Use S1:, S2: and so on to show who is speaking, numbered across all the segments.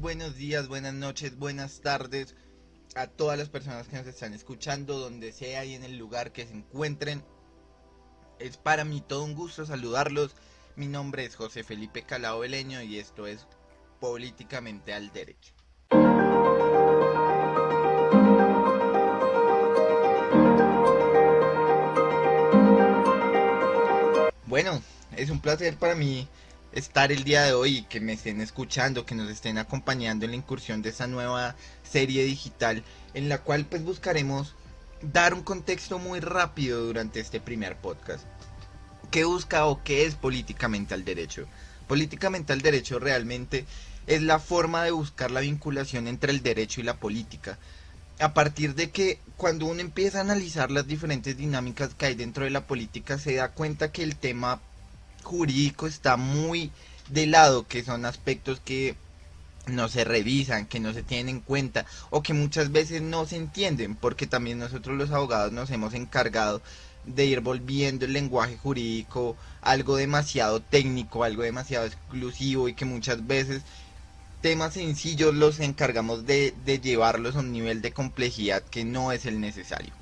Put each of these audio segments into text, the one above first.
S1: buenos días, buenas noches, buenas tardes a todas las personas que nos están escuchando, donde sea y en el lugar que se encuentren. Es para mí todo un gusto saludarlos. Mi nombre es José Felipe Calao Beleño y esto es Políticamente al Derecho. Bueno, es un placer para mí estar el día de hoy y que me estén escuchando, que nos estén acompañando en la incursión de esta nueva serie digital en la cual pues buscaremos dar un contexto muy rápido durante este primer podcast. ¿Qué busca o qué es políticamente al derecho? Políticamente al derecho realmente es la forma de buscar la vinculación entre el derecho y la política, a partir de que cuando uno empieza a analizar las diferentes dinámicas que hay dentro de la política se da cuenta que el tema jurídico está muy de lado, que son aspectos que no se revisan, que no se tienen en cuenta o que muchas veces no se entienden, porque también nosotros los abogados nos hemos encargado de ir volviendo el lenguaje jurídico algo demasiado técnico, algo demasiado exclusivo y que muchas veces temas sencillos los encargamos de llevarlos a un nivel de complejidad que no es el necesario.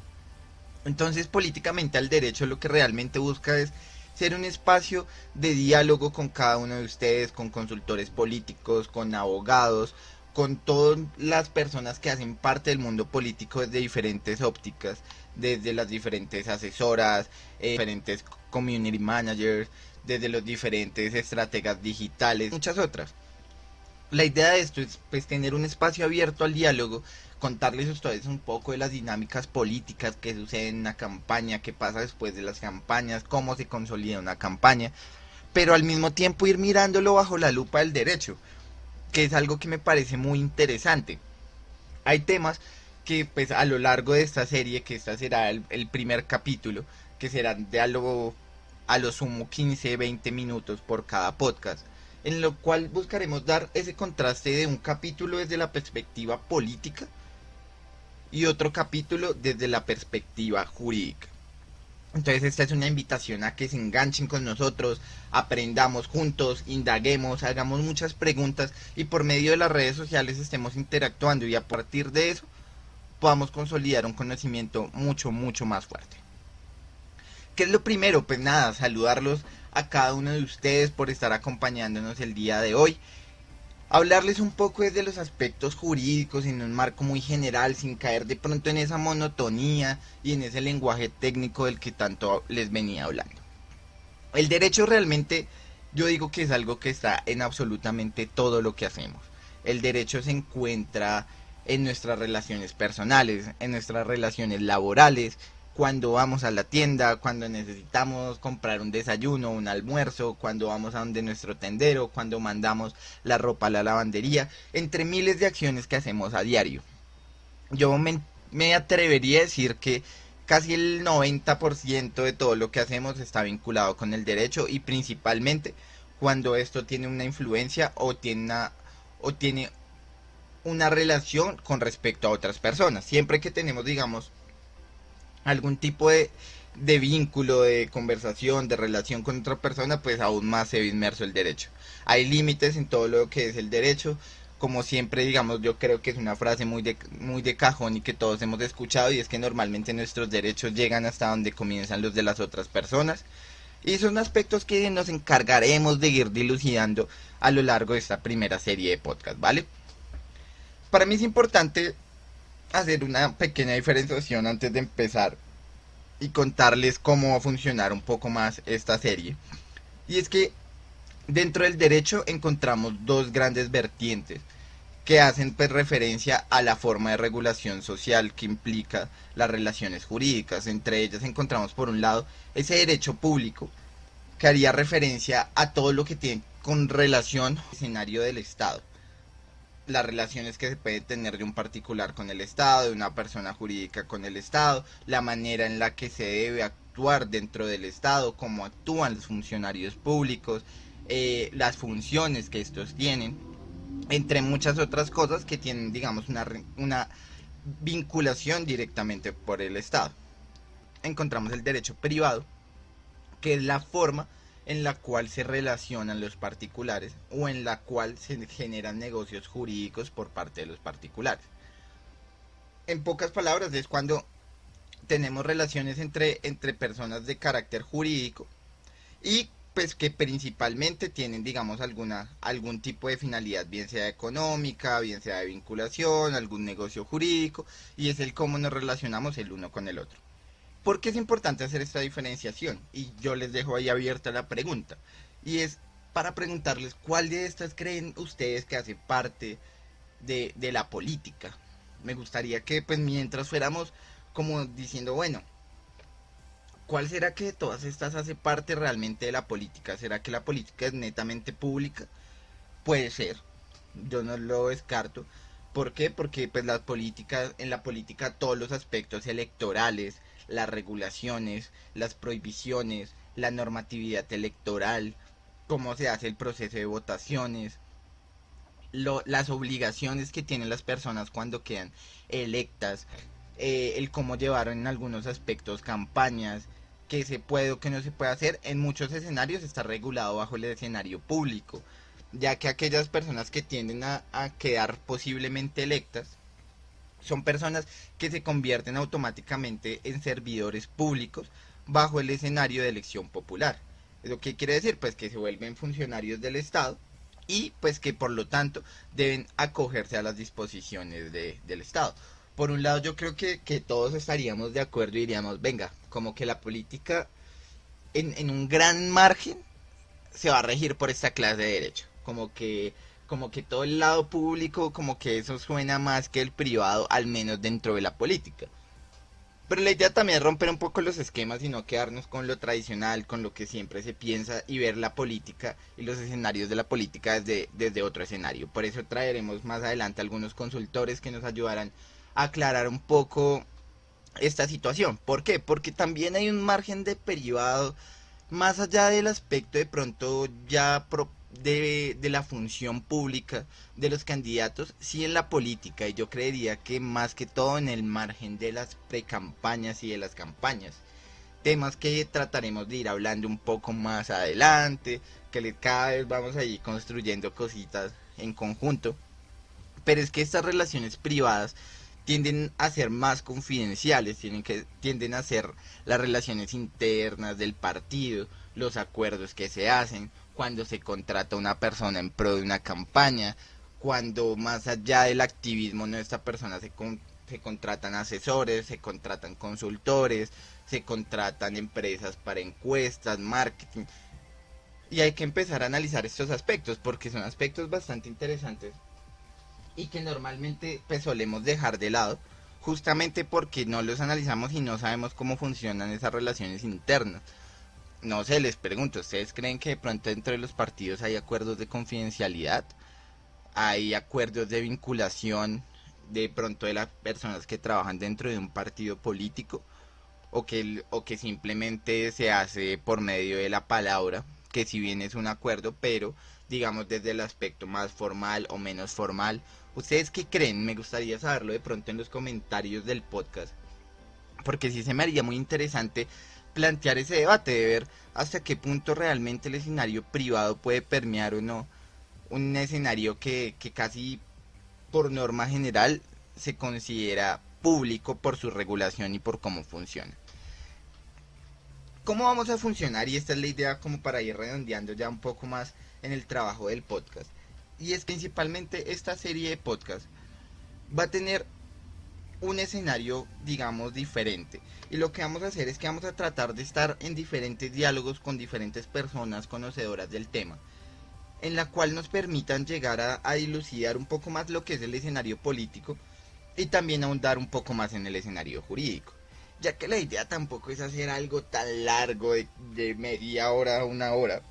S1: Entonces, políticamente al derecho lo que realmente busca es ser un espacio de diálogo con cada uno de ustedes, con consultores políticos, con abogados, con todas las personas que hacen parte del mundo político desde diferentes ópticas, desde las diferentes asesoras, diferentes community managers, desde los diferentes estrategas digitales, muchas otras. La idea de esto es pues tener un espacio abierto al diálogo, contarles a ustedes un poco de las dinámicas políticas que suceden en una campaña, qué pasa después de las campañas, cómo se consolida una campaña, pero al mismo tiempo ir mirándolo bajo la lupa del derecho, que es algo que me parece muy interesante. Hay temas que pues a lo largo de esta serie, que esta será el primer capítulo, que será de a lo sumo 15-20 minutos por cada podcast, en lo cual buscaremos dar ese contraste de un capítulo desde la perspectiva política y otro capítulo desde la perspectiva jurídica. Entonces esta es una invitación a que se enganchen con nosotros, aprendamos juntos, indaguemos, hagamos muchas preguntas y por medio de las redes sociales estemos interactuando y a partir de eso podamos consolidar un conocimiento mucho más fuerte. ¿Qué es lo primero? Pues nada, saludarlos a cada uno de ustedes por estar acompañándonos el día de hoy. Hablarles un poco desde los aspectos jurídicos en un marco muy general, sin caer de pronto en esa monotonía y en ese lenguaje técnico del que tanto les venía hablando. El derecho realmente, yo digo que es algo que está en absolutamente todo lo que hacemos. El derecho se encuentra en nuestras relaciones personales, en nuestras relaciones laborales, cuando vamos a la tienda, cuando necesitamos comprar un desayuno, un almuerzo, cuando vamos a donde nuestro tendero, cuando mandamos la ropa a la lavandería, entre miles de acciones que hacemos a diario. Yo me atrevería a decir que casi el 90% de todo lo que hacemos está vinculado con el derecho y principalmente cuando esto tiene una influencia o tiene una relación con respecto a otras personas. Siempre que tenemos, digamos, algún tipo de vínculo, de conversación, de relación con otra persona, pues aún más se ve inmerso el derecho. Hay límites en todo lo que es el derecho, como siempre, digamos, yo creo que es una frase muy de cajón y que todos hemos escuchado, y es que normalmente nuestros derechos llegan hasta donde comienzan los de las otras personas. Y son aspectos que nos encargaremos de ir dilucidando a lo largo de esta primera serie de podcast, ¿vale? Para mí es importante hacer una pequeña diferenciación antes de empezar y contarles cómo va a funcionar un poco más esta serie. Y es que dentro del derecho encontramos dos grandes vertientes que hacen pues referencia a la forma de regulación social que implica las relaciones jurídicas. Entre ellas encontramos por un lado ese derecho público que haría referencia a todo lo que tiene con relación al escenario del Estado, las relaciones que se puede tener de un particular con el Estado, de una persona jurídica con el Estado, la manera en la que se debe actuar dentro del Estado, cómo actúan los funcionarios públicos, las funciones que estos tienen, entre muchas otras cosas que tienen, digamos, una vinculación directamente por el Estado. Encontramos el derecho privado, que es la forma en la cual se relacionan los particulares o en la cual se generan negocios jurídicos por parte de los particulares. En pocas palabras, es cuando tenemos relaciones entre personas de carácter jurídico y pues que principalmente tienen, digamos, algún tipo de finalidad, bien sea económica, bien sea de vinculación, algún negocio jurídico, y es el cómo nos relacionamos el uno con el otro. ¿Por qué es importante hacer esta diferenciación? Y yo les dejo ahí abierta la pregunta, y es para preguntarles cuál de estas creen ustedes que hace parte de la política. Me gustaría que pues mientras fuéramos como diciendo, bueno, ¿cuál será que de todas estas hace parte realmente de la política? ¿Será que la política es netamente pública? Puede ser, yo no lo descarto. ¿Por qué? Porque pues en la política todos los aspectos electorales, las regulaciones, las prohibiciones, la normatividad electoral, cómo se hace el proceso de votaciones, las obligaciones que tienen las personas cuando quedan electas, el cómo llevaron en algunos aspectos campañas, que se puede o que no se puede hacer, en muchos escenarios está regulado bajo el escenario público, ya que aquellas personas que tienden a quedar posiblemente electas son personas que se convierten automáticamente en servidores públicos bajo el escenario de elección popular. ¿Eso qué quiere decir? Pues que se vuelven funcionarios del Estado y pues que por lo tanto deben acogerse a las disposiciones del Estado. Por un lado yo creo que todos estaríamos de acuerdo y diríamos, venga, como que la política en un gran margen se va a regir por esta clase de derecho. Como que todo el lado público, como que eso suena más que el privado, al menos dentro de la política. Pero la idea también es romper un poco los esquemas y no quedarnos con lo tradicional, con lo que siempre se piensa y ver la política y los escenarios de la política desde otro escenario. Por eso traeremos más adelante algunos consultores que nos ayudarán a aclarar un poco esta situación. ¿Por qué? Porque también hay un margen de privado más allá del aspecto de pronto ya de la función pública de los candidatos, sí en la política, y yo creería que más que todo en el margen de las precampañas y de las campañas. Temas que trataremos de ir hablando un poco más adelante, que cada vez vamos a ir construyendo cositas en conjunto. Pero es que estas relaciones privadas tienden a ser más confidenciales, tienden a ser las relaciones internas del partido, los acuerdos que se hacen, cuando se contrata una persona en pro de una campaña, cuando más allá del activismo de esta persona se contratan asesores, se contratan consultores, se contratan empresas para encuestas, marketing. Y hay que empezar a analizar estos aspectos porque son aspectos bastante interesantes y que normalmente pues solemos dejar de lado justamente porque no los analizamos y no sabemos cómo funcionan esas relaciones internas. No sé, les pregunto, ¿ustedes creen que de pronto dentro de los partidos hay acuerdos de confidencialidad? ¿Hay acuerdos de vinculación de pronto de las personas que trabajan dentro de un partido político? ¿O que simplemente se hace por medio de la palabra, que si bien es un acuerdo, pero digamos desde el aspecto más formal o menos formal? ¿Ustedes qué creen? Me gustaría saberlo de pronto en los comentarios del podcast, porque sí se me haría muy interesante plantear ese debate de ver hasta qué punto realmente el escenario privado puede permear o no un escenario que casi por norma general se considera público por su regulación y por cómo funciona. ¿Cómo vamos a funcionar? Y esta es la idea como para ir redondeando ya un poco más en el trabajo del podcast. Y es que principalmente esta serie de podcast va a tener un escenario, digamos, diferente. Y lo que vamos a hacer es que vamos a tratar de estar en diferentes diálogos con diferentes personas conocedoras del tema, en la cual nos permitan llegar a dilucidar un poco más lo que es el escenario político y también ahondar un poco más en el escenario jurídico. Ya que la idea tampoco es hacer algo tan largo de media hora a una hora.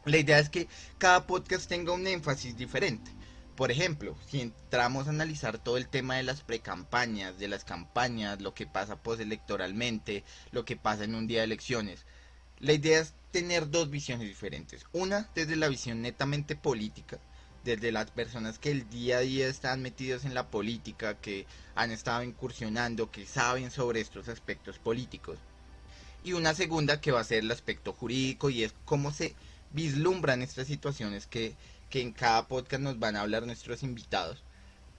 S1: La idea es que cada podcast tenga un énfasis diferente. Por ejemplo, si entramos a analizar todo el tema de las precampañas, de las campañas, lo que pasa postelectoralmente, lo que pasa en un día de elecciones, la idea es tener dos visiones diferentes. Una desde la visión netamente política, desde las personas que el día a día están metidos en la política, que han estado incursionando, que saben sobre estos aspectos políticos. y una segunda que va a ser el aspecto jurídico y es cómo se vislumbran estas situaciones que en cada podcast nos van a hablar nuestros invitados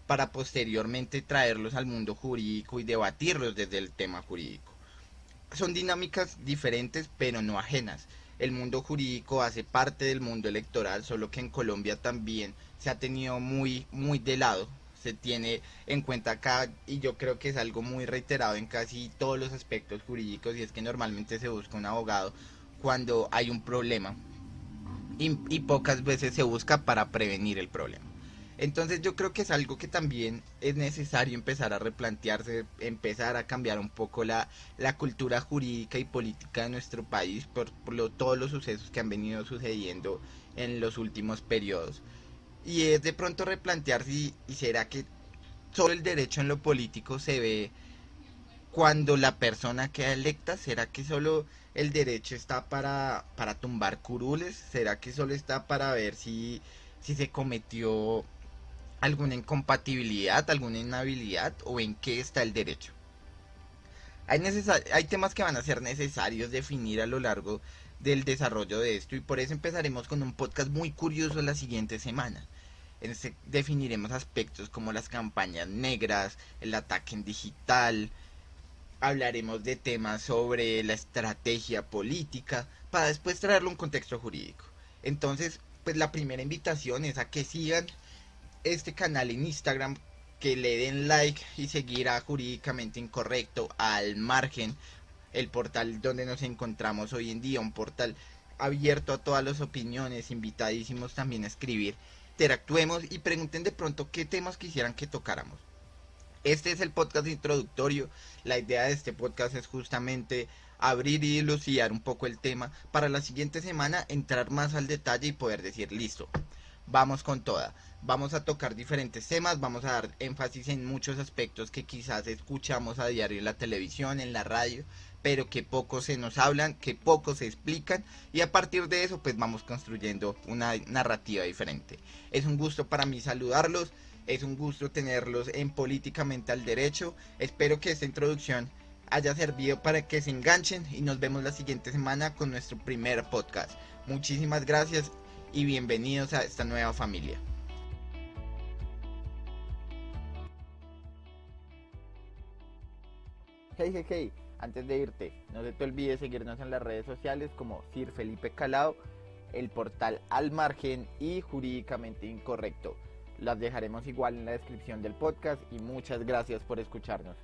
S1: para posteriormente traerlos al mundo jurídico y debatirlos desde el tema jurídico. Son dinámicas diferentes pero no ajenas. El mundo jurídico hace parte del mundo electoral, solo que en Colombia también se ha tenido muy de lado. Se tiene en cuenta acá y yo creo que es algo muy reiterado en casi todos los aspectos jurídicos y es que normalmente se busca un abogado cuando hay un problema y pocas veces se busca para prevenir el problema. Entonces yo creo que es algo que también es necesario empezar a replantearse, empezar a cambiar un poco la cultura jurídica y política de nuestro país por todos los sucesos que han venido sucediendo en los últimos periodos. Y es de pronto replantearse y será que solo el derecho en lo político se ve cuando la persona queda electa. ¿Será que solo el derecho está para tumbar curules? ¿Será que solo está para ver si se cometió alguna incompatibilidad, alguna inhabilidad o en qué está el derecho? Hay temas que van a ser necesarios definir a lo largo del desarrollo de esto y por eso empezaremos con un podcast muy curioso la siguiente semana. En este definiremos aspectos como las campañas negras, el ataque en digital, hablaremos de temas sobre la estrategia política para después traerlo a un contexto jurídico. Entonces, pues la primera invitación es a que sigan este canal en Instagram, que le den like y seguir a Jurídicamente Incorrecto, al margen, el portal donde nos encontramos hoy en día, un portal abierto a todas las opiniones, invitadísimos también a escribir, interactuemos y pregunten de pronto qué temas quisieran que tocáramos. Este es el podcast introductorio. La idea de este podcast es justamente abrir y dilucidar un poco el tema para la siguiente semana entrar más al detalle y poder decir listo, vamos con toda. Vamos a tocar diferentes temas, vamos a dar énfasis en muchos aspectos que quizás escuchamos a diario en la televisión, en la radio, pero que poco se nos hablan, que poco se explican y a partir de eso pues vamos construyendo una narrativa diferente. Es un gusto para mí saludarlos, es un gusto tenerlos en Políticamente al Derecho. Espero que esta introducción haya servido para que se enganchen y nos vemos la siguiente semana con nuestro primer podcast. Muchísimas gracias y bienvenidos a esta nueva familia. Hey, antes de irte, no se te olvide seguirnos en las redes sociales como Sir Felipe Calao, el portal Al Margen y Jurídicamente Incorrecto. Las dejaremos igual en la descripción del podcast y muchas gracias por escucharnos.